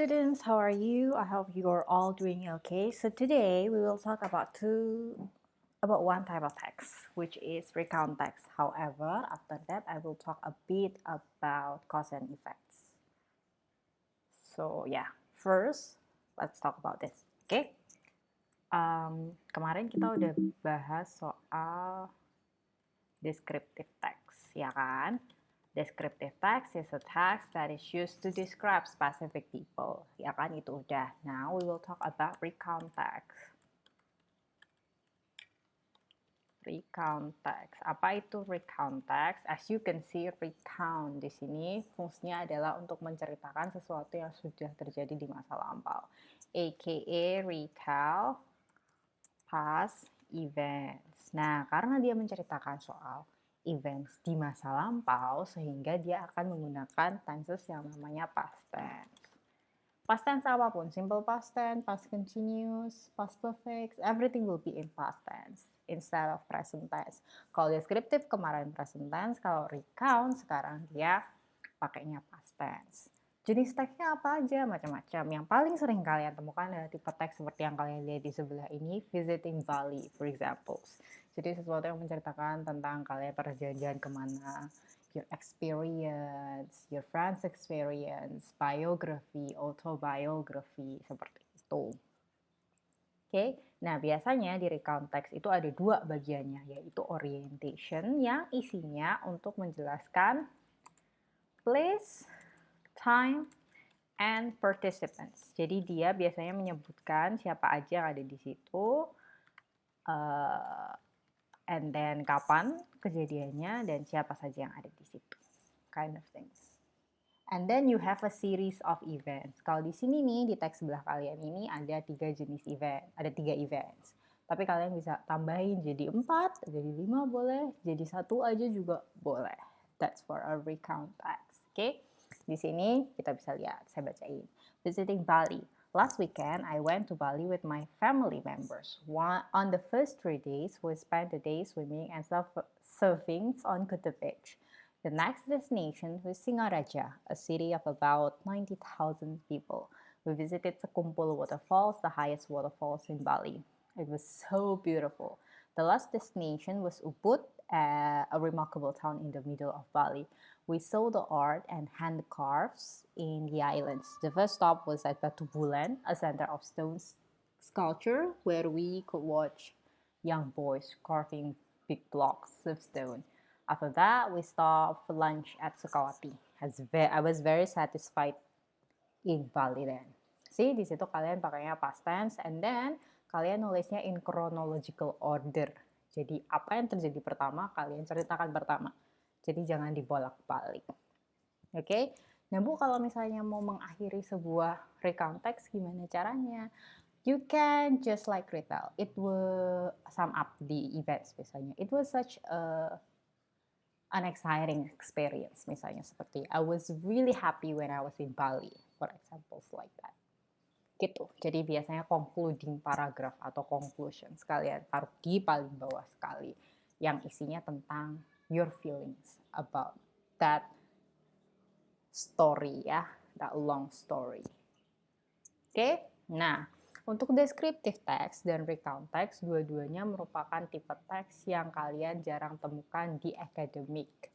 students, how are you? I hope you are all doing okay. So today we will talk about one type of text, which is recount text. However, after that I will talk a bit about cause and effects. So yeah, first let's talk about this. Okay? Kemarin kita udah bahas soal descriptive text, ya kan? Descriptive text is a text that is used to describe specific people, ya kan? Itu udah. Now we will talk about recount text. Recount text. Apa itu recount text? As you can see, recount di sini fungsinya adalah untuk menceritakan sesuatu yang sudah terjadi di masa lampau, aka retell past events. Nah, karena dia menceritakan soal events di masa lampau, sehingga dia akan menggunakan tenses yang namanya past tense. Past tense apapun, simple past tense, past continuous, past perfect, everything will be in past tense instead of present tense. Kalau descriptive kemarin present tense, kalau recount sekarang dia pakainya past tense. Jenis teksnya apa aja? Macam-macam. Yang paling sering kalian temukan adalah tipe teks seperti yang kalian lihat di sebelah ini, visiting Bali, for example. Jadi sesuatu yang menceritakan tentang kalian perjalanan kemana, your experience, your friend's experience, biography, autobiography, seperti itu. Oke, nah biasanya di recount text itu ada dua bagiannya, yaitu orientation yang isinya untuk menjelaskan place, time, and participants. Jadi dia biasanya menyebutkan siapa aja yang ada di situ, and then kapan kejadiannya, dan siapa saja yang ada di situ. Kind of things. And then you have a series of events. Kalau di sini nih, di teks sebelah kalian ini ada 3 jenis event, ada 3 events. Tapi kalian bisa tambahin jadi 4, jadi 5 boleh, jadi 1 aja juga boleh. That's for a recount text. Oke? Di sini kita bisa lihat, saya bacain. Visiting Bali. Last weekend, I went to Bali with my family members. On the first 3 days, we spent the day swimming and surfing on Kuta Beach. The next destination was Singaraja, a city of about 90,000 people. We visited Sekumpul Waterfalls, the highest waterfalls in Bali. It was so beautiful. The last destination was Ubud, a remarkable town in the middle of Bali. We saw the art and handcrafts in the islands. The first stop was at Batu Bulan, a center of stone sculpture where we could watch young boys carving big blocks of stone. After that, we stopped for lunch at Sukawati. I was very satisfied in Bali then. See, di situ kalian pakainya past tense, and then kalian nulisnya in chronological order. Jadi apa yang terjadi pertama, kalian ceritakan pertama. Jadi jangan dibolak-balik. Oke? Nah Bu, kalau misalnya mau mengakhiri sebuah recount text, gimana caranya? You can just like retell. It will sum up the events misalnya. It was such an exciting experience misalnya, seperti I was really happy when I was in Bali, for examples like that. Gitu. Jadi biasanya concluding paragraph atau conclusion sekalian taruh di paling bawah sekali yang isinya tentang your feelings about that story ya, that long story. Oke? Nah, untuk descriptive text dan recount text, dua-duanya merupakan tipe teks yang kalian jarang temukan di academic.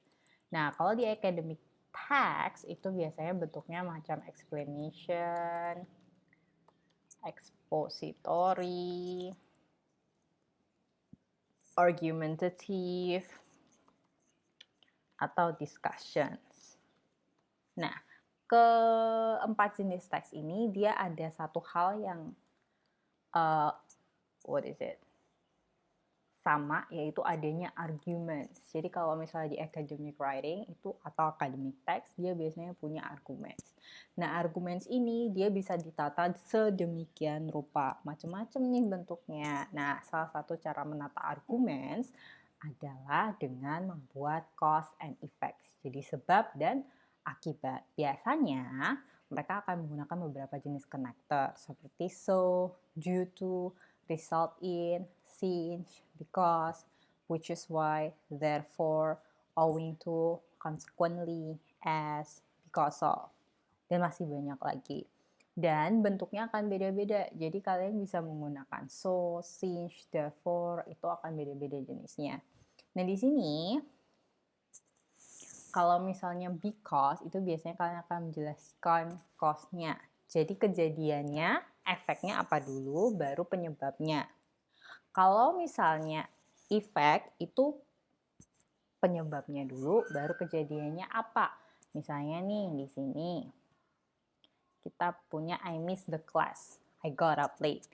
Nah, kalau di academic text itu biasanya bentuknya macam explanation, expository, argumentative, atau discussions. Nah, keempat jenis teks ini dia ada satu hal yang sama, yaitu adanya arguments. Jadi kalau misalnya di academic writing itu atau academic text, dia biasanya punya arguments. Nah, arguments ini dia bisa ditata sedemikian rupa, macam-macam nih bentuknya. Nah, salah satu cara menata arguments adalah dengan membuat cause and effects. Jadi sebab dan akibat. Biasanya mereka akan menggunakan beberapa jenis connector seperti so, due to, result in, since, because, which is why, therefore, owing to, consequently, as, because of, dan masih banyak lagi. Dan bentuknya akan beda-beda. Jadi kalian bisa menggunakan so, since, therefore, itu akan beda-beda jenisnya. Nah, di sini kalau misalnya because itu biasanya kalian akan menjelaskan cause-nya. Jadi kejadiannya, efeknya apa dulu, baru penyebabnya. Kalau misalnya effect itu penyebabnya dulu, baru kejadiannya apa. Misalnya nih di sini kita punya I miss the class, I got up late.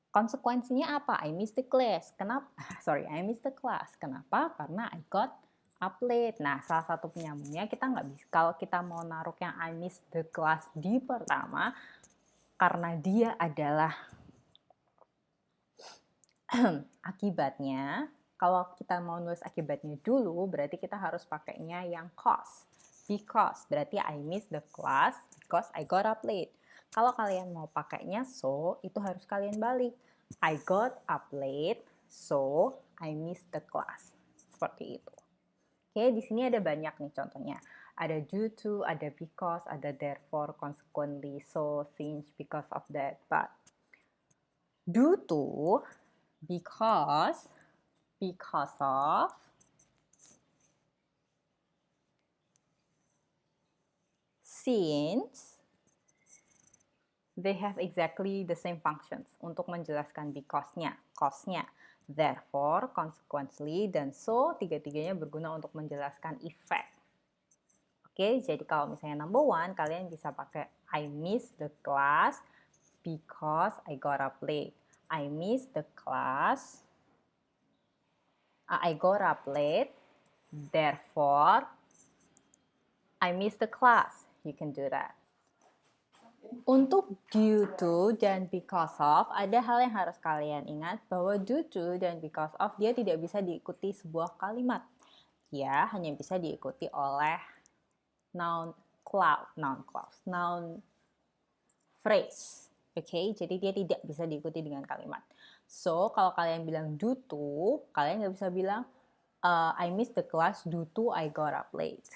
Konsekuensinya apa? I miss the class. Kenapa? I miss the class. Kenapa? Karena I got up late. Nah, salah satu penyambungnya kita nggak bisa. Kalau kita mau naruh yang I miss the class di pertama, karena dia adalah akibatnya. Kalau kita mau nulis akibatnya dulu, berarti kita harus pakainya yang cause. Because, berarti I miss the class because I got up late. Kalau kalian mau pakainya so, itu harus kalian balik. I got up late, so I missed the class. Seperti itu. Oke, di sini ada banyak nih contohnya. Ada due to, ada because, ada therefore, consequently, so, since, because of that. But due to, because of, since, they have exactly the same functions untuk menjelaskan because-nya, cause-nya. Therefore, consequently, dan so, tiga-tiganya berguna untuk menjelaskan effect. Oke, jadi kalau misalnya number one, kalian bisa pakai I miss the class because I got up late. I miss the class, I got up late, therefore, I miss the class. You can do that. Untuk due to dan because of, ada hal yang harus kalian ingat bahwa due to dan because of dia tidak bisa diikuti sebuah kalimat. Dia hanya bisa diikuti oleh noun phrase. Oke, jadi dia tidak bisa diikuti dengan kalimat. So, kalau kalian bilang due to, kalian nggak bisa bilang I missed the class due to I got up late.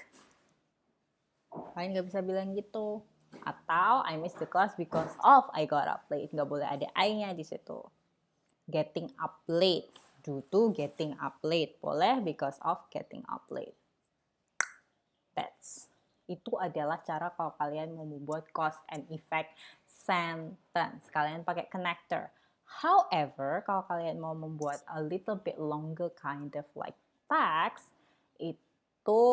Kalian nggak bisa bilang gitu. Atau I missed the class because of I got up late. Nggak boleh ada I-nya di situ. Getting up late. Due to getting up late. Boleh because of getting up late. Itu adalah cara kalau kalian mau membuat cause and effect sentence. Kalian pakai connector. However, kalau kalian mau membuat a little bit longer kind of like text, itu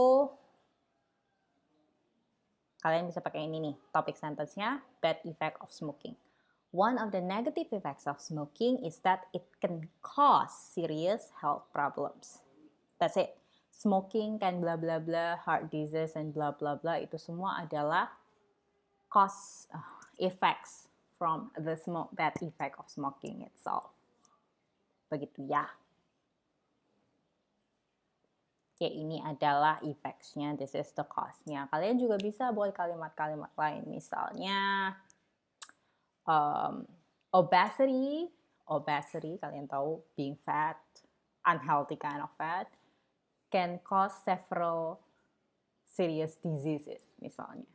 kalian bisa pakai ini nih, topic sentence-nya, bad effect of smoking. One of the negative effects of smoking is that it can cause serious health problems. That's it. Smoking can bla bla bla, heart disease and bla bla bla, itu semua adalah cause effects from the bad effect of smoking itself. Begitu ya. Oke, ini adalah effects-nya, this is the cause-nya. Kalian juga bisa buat kalimat-kalimat lain, misalnya obesity, kalian tahu, being fat, unhealthy kind of fat, can cause several serious diseases, misalnya.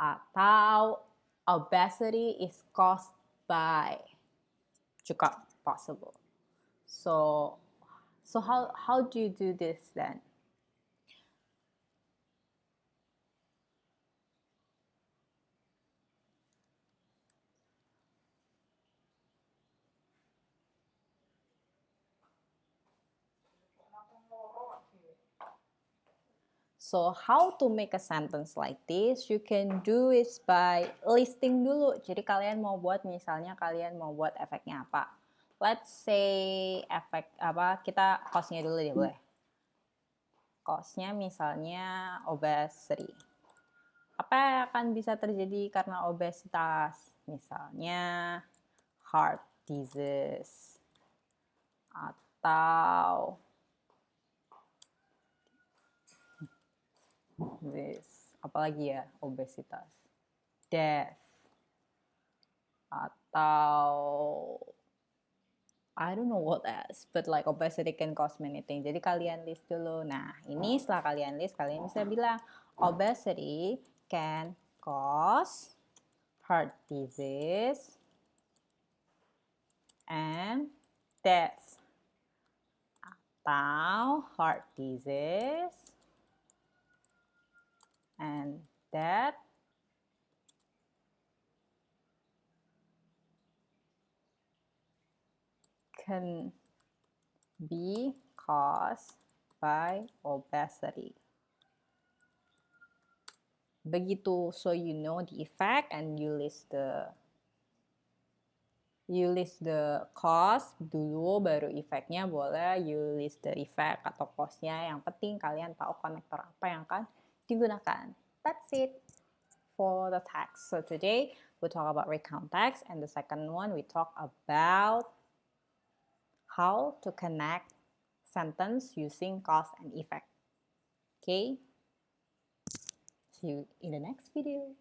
Atau obesity is caused by, juga possible. So how do you do this then? So how to make a sentence like this? You can do it by listing dulu. Jadi kalian mau buat, misalnya kalian mau buat efeknya apa? Let's say efek apa? Kita cause-nya dulu deh, boleh. Cause-nya misalnya obesity. Apa yang akan bisa terjadi karena obesitas? Misalnya heart disease atau apalagi ya, obesitas, death, atau I don't know what else, but like obesity can cause many things. Jadi kalian list dulu. Nah, ini setelah kalian list, kalian bisa bilang obesity can cause heart disease, and death. Atau heart disease and death can be caused by obesity. Begitu, so you know the effect and you list cause dulu, baru efeknya boleh you list the effect atau cause-nya. Yang penting kalian tahu konektor apa yang akan digunakan. That's it for the text. So today we talk about recount text, and the second one we talk about how to connect sentence using cause and effect. Okay? See you in the next video.